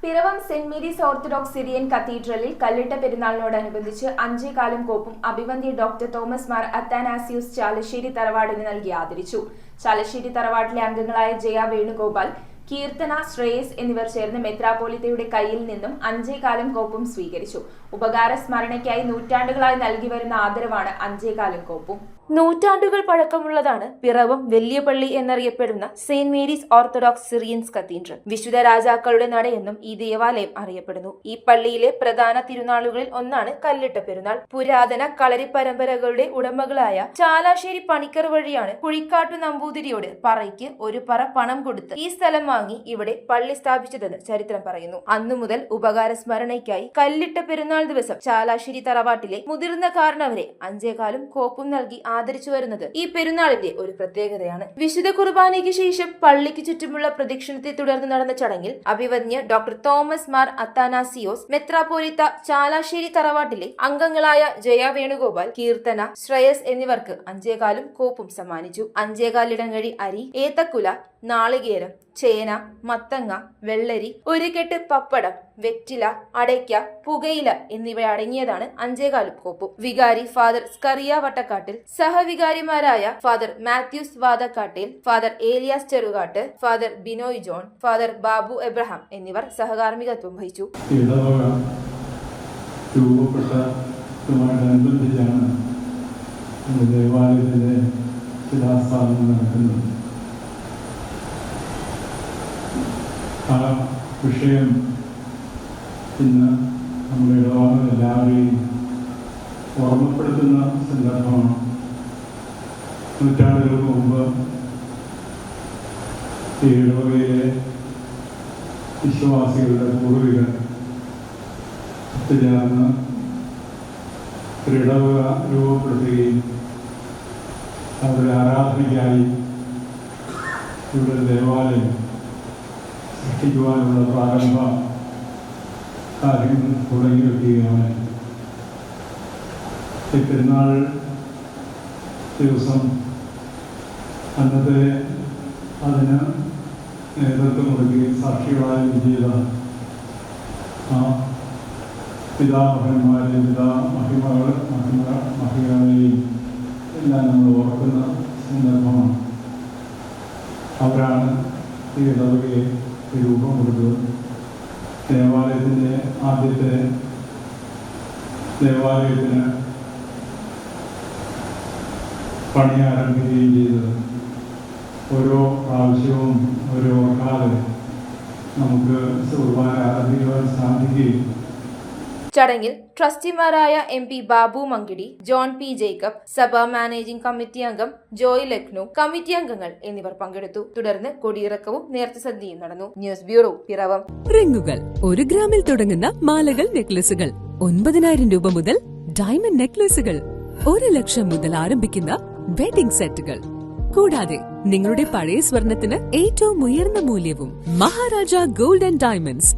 Piravom saint Mary's Orthodox Syrian കത്തീഡ്രലിൽ കല്ലിട്ട പെരുന്നാളിനോടനുബന്ധിച്ച് അഞ്ചേകാലും കോപ്പും അഭിവന്ദ്യ doctor Thomas Mar Athanasius Chalassery തറവാടിന് നൽകി ആദരിച്ചു. ചാലശ്ശേരി തറവാട്ടിലെ അംഗങ്ങളായ ജയ വേണുഗോപാൽ, കീർത്തന, ശ്രേയസ് എന്നിവർ ചേർന്ന് മെത്രാപ്പോലിത്തയുടെ കയ്യിൽ നിന്നും അഞ്ചേകാലും കോപ്പും സ്വീകരിച്ചു. ഉപകാര സ്മരണയ്ക്കായി നൂറ്റാണ്ടുകളായി നൽകി വരുന്ന ആദരവാണ് അഞ്ചേകാലും കോപ്പും. നൂറ്റാണ്ടുകൾ പഴക്കമുള്ളതാണ് പിറവം വലിയ പള്ളി എന്നറിയപ്പെടുന്ന saint Mary's orthodox Syrians cathedral. വിശുദ്ധ രാജാക്കളുടെ നടയെന്നും ഈ ദേവാലയം അറിയപ്പെടുന്നു. ഈ പള്ളിയിലെ പ്രധാന തിരുനാളുകളിൽ ഒന്നാണ് കല്ലിട്ട പെരുന്നാൾ. പുരാതന കളരി പരമ്പരകളുടെ ഉടമകളായ ചാലാശ്ശേരി പണിക്കർ വഴിയാണ് കുഴിക്കാട്ടു നമ്പൂതിരിയോട് പറയ്ക്ക് ഒരു പറ പണം കൊടുത്ത് ഈ സ്ഥലം വാങ്ങി ഇവിടെ പള്ളി സ്ഥാപിച്ചതെന്ന് ചരിത്രം പറയുന്നു. അന്നു മുതൽ ഉപകാര സ്മരണയ്ക്കായി കല്ലിട്ട പെരുന്നാൾ ദിവസം ചാലാശ്ശേരി തറവാട്ടിലെ മുതിർന്ന കാരണവരെ അഞ്ചേകാലും കോപ്പും നൽകി ആദരിച്ചു വരുന്നത് ഈ പെരുന്നാളിന്റെ ഒരു പ്രത്യേകതയാണ്. വിശുദ്ധ കുർബാനയ്ക്ക് ശേഷം പള്ളിക്ക് ചുറ്റുമുള്ള പ്രദക്ഷിണത്തെ തുടർന്ന് നടന്ന ചടങ്ങിൽ അഭിവന്ദ്യ ഡോക്ടർ തോമസ് മാർ അത്താനാസിയോസ് മെത്രാപ്പോലിത്ത ചാലാശ്ശേരി തറവാട്ടിലെ അംഗങ്ങളായ ജയ വേണുഗോപാൽ, കീർത്തന, ശ്രേയസ് എന്നിവർക്ക് അഞ്ചേകാലും കോപ്പും സമ്മാനിച്ചു. അഞ്ചേകാലിടങ്ങഴി അരി, ഏത്തക്കുല, നാളികേരം, ചേന, മത്തങ്ങ, വെള്ളരി, ഒരു കെട്ട് പപ്പടം, വെറ്റില, അടയ്ക്ക, പുകയില എന്നിവ അടങ്ങിയതാണ് അഞ്ചേകാലും കോപ്പും. വികാരി ഫാദർ സ്കറിയ വട്ടക്കാട്ടിൽ, സഹവികാരിമാരായ father Mathews Vadakkattil, father Elias Cherukattu, father Binoy John, father Babu Abraham എന്നിവർ സഹകാർമ്മികത്വം വഹിച്ചു. ആ വിഷയം ഇന്ന് നമ്മുടെ ഇടവാങ്ങൾ എല്ലാവരെയും ഓർമ്മപ്പെടുത്തുന്ന സന്ദർഭമാണ്. നൂറ്റാണ്ടുകൾക്ക് മുമ്പ് ഈ ഇടവകയിലെ വിശ്വാസികളുടെ പൂർവികർ ഒത്തുചേർന്ന് ഒരു ഇടവക രൂപപ്പെടുത്തുകയും അവരുടെ ആരാധനയ്ക്കായി ഇവിടെ ദേവാലയം സൃഷ്ടിക്കുവാനുള്ള പ്രാരംഭ കാര്യങ്ങൾ തുടങ്ങി വയ്ക്കുകയാണ്. ഈ പെരുന്നാൾ ദിവസം അന്നത്തെ അതിന് നേതൃത്വം കൊടുക്കുകയും സാക്ഷികളായും ചെയ്ത ആ പിതാമഹന്മാരെയും മഹിമകളെയും എല്ലാം നമ്മൾ ഓർക്കുന്ന സന്ദർഭമാണ്. അവരാണ് ഈ ഇടവകയെ രൂപം കൊടുത്തത്. ദേവാലയത്തിൻ്റെ ആദ്യത്തെ ദേവാലയത്തിന് പണി ആരംഭിക്കുകയും ചെയ്തത് ഓരോ പ്രാവശ്യവും ഓരോ ഓർക്കാതെ നമുക്ക് കുർബാന ആരംഭിക്കുവാൻ സാധിക്കുകയും. ചടങ്ങിൽ ട്രസ്റ്റിമാരായ MP Babu Monkey D, John P Jacob, സഭാ മാനേജിംഗ് കമ്മിറ്റി അംഗം ജോയ് ലക്നു, കമ്മിറ്റി അംഗങ്ങൾ എന്നിവർ പങ്കെടുത്തു. തുടർന്ന് കൊടിയിറക്കവും നേർച്ചസദ്യയും നടന്നു. News bureau, Piravom. റിങ്ങുകൾ 1 ഗ്രാമിൽ തുടങ്ങുന്ന മാലകൾ, നെക്ലസുകൾ 9,000 രൂപ മുതൽ ഡയമണ്ട് നെക്ലസുകൾ 1 ലക്ഷം മുതൽ ആരംഭിക്കുന്ന വെഡിംഗ് സെറ്റുകൾ, കൂടാതെ നിങ്ങളുടെ പഴയ സ്വർണത്തിന് ഏറ്റവും ഉയർന്ന മൂല്യവും മഹാരാജ ഗോൾഡ് ആൻഡ് ഡയമണ്ട്സ്